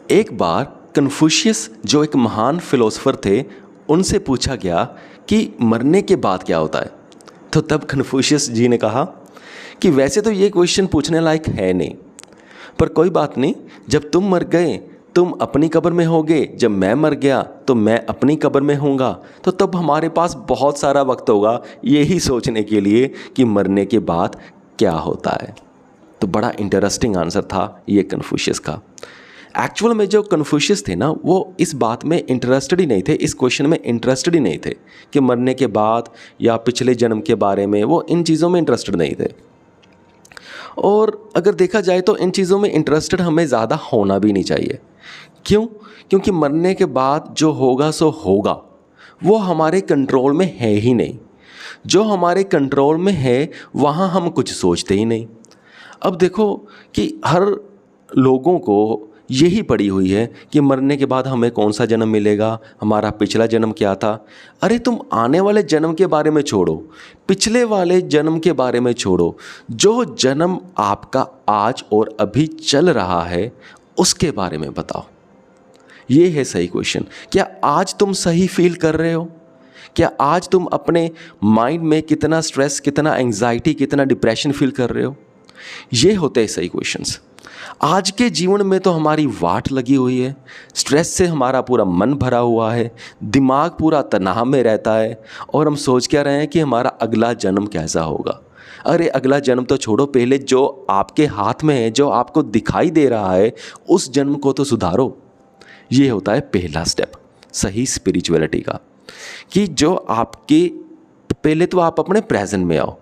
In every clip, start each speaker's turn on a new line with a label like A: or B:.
A: एक बार कन्फ्यूशियस जो एक महान फिलोसोफर थे, उनसे पूछा गया कि मरने के बाद क्या होता है। तो तब कन्फ्यूशियस जी ने कहा कि वैसे तो ये क्वेश्चन पूछने लायक है नहीं, पर कोई बात नहीं, जब तुम मर गए तुम अपनी कब्र में होगे, जब मैं मर गया तो मैं अपनी कब्र में होऊंगा, तो तब हमारे पास बहुत सारा वक्त होगा यही सोचने के लिए कि मरने के बाद क्या होता है। तो बड़ा इंटरेस्टिंग आंसर था ये कन्फ्यूशियस का। एक्चुअल में जो कन्फ्यूशियस थे ना, वो इस बात में इंटरेस्टेड ही नहीं थे, इस क्वेश्चन में इंटरेस्टेड ही नहीं थे कि मरने के बाद या पिछले जन्म के बारे में, वो इन चीज़ों में इंटरेस्टेड नहीं थे। और अगर देखा जाए तो इन चीज़ों में इंटरेस्टेड हमें ज़्यादा होना भी नहीं चाहिए। क्यों? क्योंकि मरने के बाद जो होगा सो होगा, वो हमारे कंट्रोल में है ही नहीं। जो हमारे कंट्रोल में है वहाँ हम कुछ सोचते ही नहीं। अब देखो कि हर लोगों को यही पड़ी हुई है कि मरने के बाद हमें कौन सा जन्म मिलेगा, हमारा पिछला जन्म क्या था। अरे तुम आने वाले जन्म के बारे में छोड़ो, पिछले वाले जन्म के बारे में छोड़ो, जो जन्म आपका आज और अभी चल रहा है उसके बारे में बताओ। ये है सही क्वेश्चन। क्या आज तुम सही फील कर रहे हो? क्या आज तुम अपने माइंड में कितना स्ट्रेस, कितना एंग्जाइटी, कितना डिप्रेशन फील कर रहे हो? ये होते हैं सही क्वेश्चंस। आज के जीवन में तो हमारी वाट लगी हुई है, स्ट्रेस से हमारा पूरा मन भरा हुआ है, दिमाग पूरा तनाव में रहता है, और हम सोच क्या रहे हैं कि हमारा अगला जन्म कैसा होगा। अरे अगला जन्म तो छोड़ो, पहले जो आपके हाथ में है, जो आपको दिखाई दे रहा है, उस जन्म को तो सुधारो। ये होता है पहला स्टेप सही स्पिरिचुअलिटी का, कि जो आपके, पहले तो आप अपने प्रेजेंट में आओ,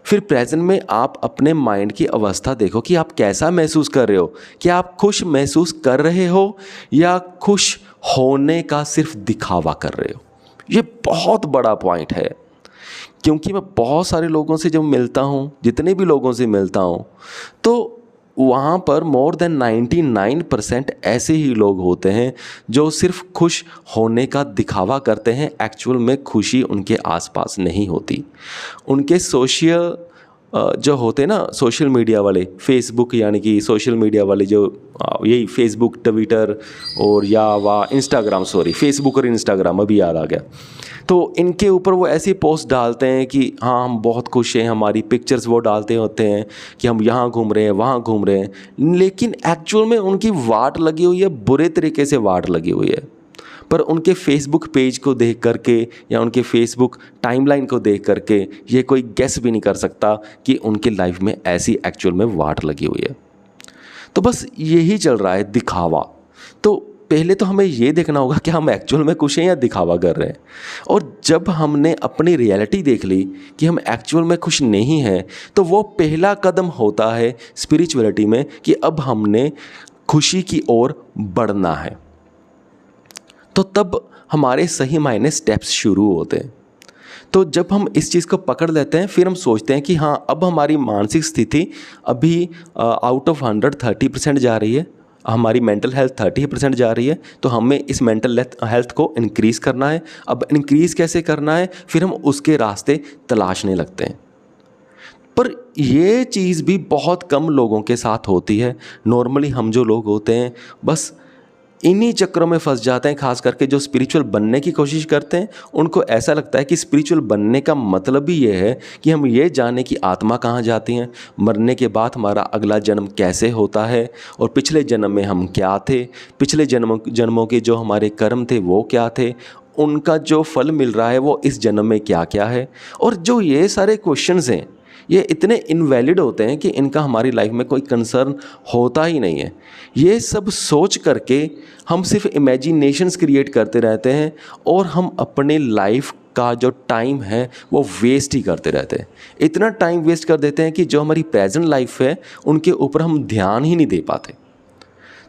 A: फिर प्रेजेंट में आप अपने माइंड की अवस्था देखो कि आप कैसा महसूस कर रहे हो। क्या आप खुश महसूस कर रहे हो या खुश होने का सिर्फ दिखावा कर रहे हो? ये बहुत बड़ा पॉइंट है, क्योंकि मैं बहुत सारे लोगों से जब मिलता हूँ, जितने भी लोगों से मिलता हूँ, तो वहाँ पर मोर देन 99% ऐसे ही लोग होते हैं जो सिर्फ खुश होने का दिखावा करते हैं। एक्चुअल में खुशी उनके आसपास नहीं होती। उनके सोशल जो होते हैं ना, सोशल मीडिया वाले, फेसबुक, यानी कि सोशल मीडिया वाले जो यही फेसबुक, ट्विटर और या इंस्टाग्राम, सॉरी फेसबुक और इंस्टाग्राम अभी याद आ गया, तो इनके ऊपर वो ऐसी पोस्ट डालते हैं कि हाँ हम बहुत खुश हैं, हमारी पिक्चर्स वो डालते होते हैं कि हम यहाँ घूम रहे हैं, वहाँ घूम रहे हैं, लेकिन एक्चुअल में उनकी वाट लगी हुई है, बुरे तरीके से वाट लगी हुई है। पर उनके फेसबुक पेज को देख करके या उनके फेसबुक टाइमलाइन को देख करके ये कोई गेस भी नहीं कर सकता कि उनकी लाइफ में ऐसी एक्चुअल में वाट लगी हुई है। तो बस यही चल रहा है, दिखावा। तो पहले तो हमें ये देखना होगा कि हम एक्चुअल में खुश हैं या दिखावा कर रहे हैं। और जब हमने अपनी रियलिटी देख ली कि हम एक्चुअल में खुश नहीं हैं, तो वो पहला कदम होता है स्पिरिचुअलिटी में कि अब हमने खुशी की ओर बढ़ना है। तो तब हमारे सही मायने स्टेप्स शुरू होते हैं। तो जब हम इस चीज़ को पकड़ लेते हैं, फिर हम सोचते हैं कि हाँ अब हमारी मानसिक स्थिति अभी आउट ऑफ 100 30% जा रही है, हमारी मेंटल हेल्थ 30% जा रही है, तो हमें इस मेंटल हेल्थ को इंक्रीज़ करना है। अब इंक्रीज़ कैसे करना है, फिर हम उसके रास्ते तलाशने लगते हैं। पर ये चीज़ भी बहुत कम लोगों के साथ होती है। नॉर्मली हम जो लोग होते हैं बस इन्हीं चक्रों में फंस जाते हैं, खास करके जो स्पिरिचुअल बनने की कोशिश करते हैं। उनको ऐसा लगता है कि स्पिरिचुअल बनने का मतलब ही ये है कि हम ये जाने कि आत्मा कहाँ जाती है, मरने के बाद हमारा अगला जन्म कैसे होता है, और पिछले जन्म में हम क्या थे, पिछले जन्मों के जो हमारे कर्म थे वो क्या थे, उनका जो फल मिल रहा है वो इस जन्म में क्या क्या है। और जो ये सारे क्वेश्चंस हैं, ये इतने इनवैलिड होते हैं कि इनका हमारी लाइफ में कोई कंसर्न होता ही नहीं है। ये सब सोच करके हम सिर्फ इमेजिनेशंस क्रिएट करते रहते हैं, और हम अपने लाइफ का जो टाइम है वो वेस्ट ही करते रहते हैं। इतना टाइम वेस्ट कर देते हैं कि जो हमारी प्रेजेंट लाइफ है उनके ऊपर हम ध्यान ही नहीं दे पाते।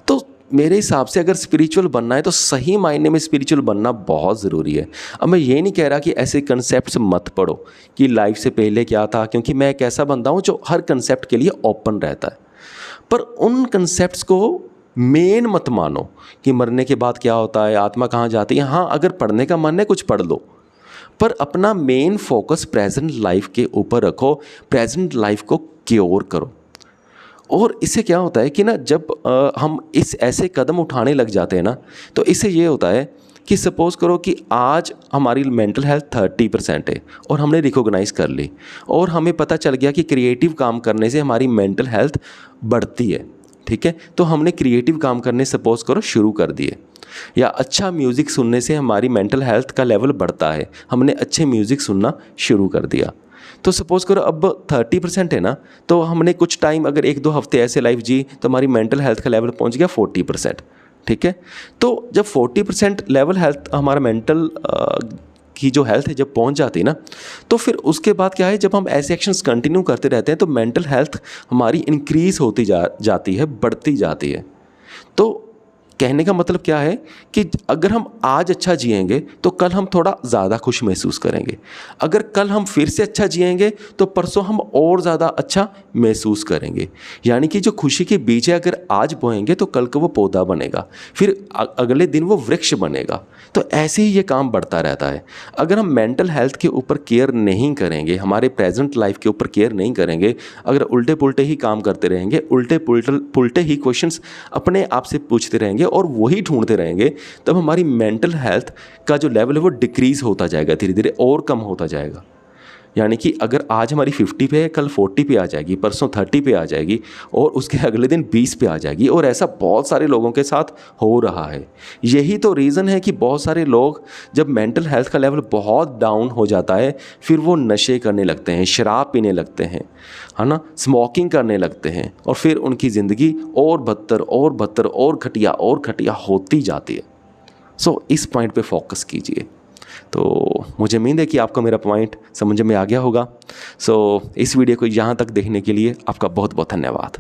A: तो मेरे हिसाब से अगर स्पिरिचुअल बनना है तो सही मायने में स्पिरिचुअल बनना बहुत ज़रूरी है। अब मैं ये नहीं कह रहा कि ऐसे कंसेप्ट्स मत पढ़ो कि लाइफ से पहले क्या था, क्योंकि मैं एक ऐसा बंदा हूँ जो हर कंसेप्ट के लिए ओपन रहता है। पर उन कंसेप्ट्स को मेन मत मानो कि मरने के बाद क्या होता है, आत्मा कहाँ जाती है। हाँ, अगर पढ़ने का मन है कुछ पढ़ लो, पर अपना मेन फोकस प्रेजेंट लाइफ के ऊपर रखो, प्रेजेंट लाइफ को क्योर करो। और इससे क्या होता है कि ना जब हम इस ऐसे कदम उठाने लग जाते हैं ना, तो इससे ये होता है कि सपोज़ करो कि आज हमारी मेंटल हेल्थ 30% है और हमने रिकॉग्नाइज़ कर ली, और हमें पता चल गया कि क्रिएटिव काम करने से हमारी मेंटल हेल्थ बढ़ती है, ठीक है। तो हमने क्रिएटिव काम करने सपोज़ करो शुरू कर दिए, या अच्छा म्यूज़िक सुनने से हमारी मेंटल हेल्थ का लेवल बढ़ता है, हमने अच्छे म्यूज़िक सुनना शुरू कर दिया। तो सपोज़ करो अब 30% है ना, तो हमने कुछ टाइम अगर 1-2 हफ्ते ऐसे लाइफ जी तो हमारी मेंटल हेल्थ का लेवल पहुंच गया 40%, ठीक है। तो जब 40% लेवल हेल्थ हमारा मेंटल की जो हेल्थ है जब पहुंच जाती है ना, तो फिर उसके बाद क्या है, जब हम ऐसे एक्शंस कंटिन्यू करते रहते हैं तो मेंटल हेल्थ हमारी इंक्रीज़ होती जाती है, बढ़ती जाती है। तो कहने का मतलब क्या है कि अगर हम आज अच्छा जिएंगे तो कल हम थोड़ा ज़्यादा खुश महसूस करेंगे, अगर कल हम फिर से अच्छा जिएंगे तो परसों हम और ज़्यादा अच्छा महसूस करेंगे। यानी कि जो खुशी के बीज है अगर आज बोएंगे तो कल को वो पौधा बनेगा, फिर अगले दिन वो वृक्ष बनेगा। तो ऐसे ही ये काम बढ़ता रहता है। अगर हम मेंटल हेल्थ के ऊपर केयर नहीं करेंगे, हमारे प्रेजेंट लाइफ के ऊपर केयर नहीं करेंगे, अगर उल्टे पुल्टे ही काम करते रहेंगे, उल्टे पुल्टे ही क्वेश्चंस अपने आप से पूछते रहेंगे और वही ढूंढते रहेंगे, तब हमारी मेंटल हेल्थ का जो लेवल है वो डिक्रीज़ होता जाएगा, धीरे धीरे और कम होता जाएगा। यानी कि अगर आज हमारी 50 पे है, कल 40 पे आ जाएगी, परसों 30 पे आ जाएगी, और उसके अगले दिन 20 पे आ जाएगी। और ऐसा बहुत सारे लोगों के साथ हो रहा है। यही तो रीज़न है कि बहुत सारे लोग जब मेंटल हेल्थ का लेवल बहुत डाउन हो जाता है, फिर वो नशे करने लगते हैं, शराब पीने लगते हैं, है ना, स्मोकिंग करने लगते हैं, और फिर उनकी ज़िंदगी और बदतर और बदतर और घटिया होती जाती है। सो इस पॉइंट पे फोकस कीजिए। तो मुझे उम्मीद है कि आपको मेरा पॉइंट समझ में आ गया होगा। सो इस वीडियो को यहाँ तक देखने के लिए आपका बहुत बहुत धन्यवाद।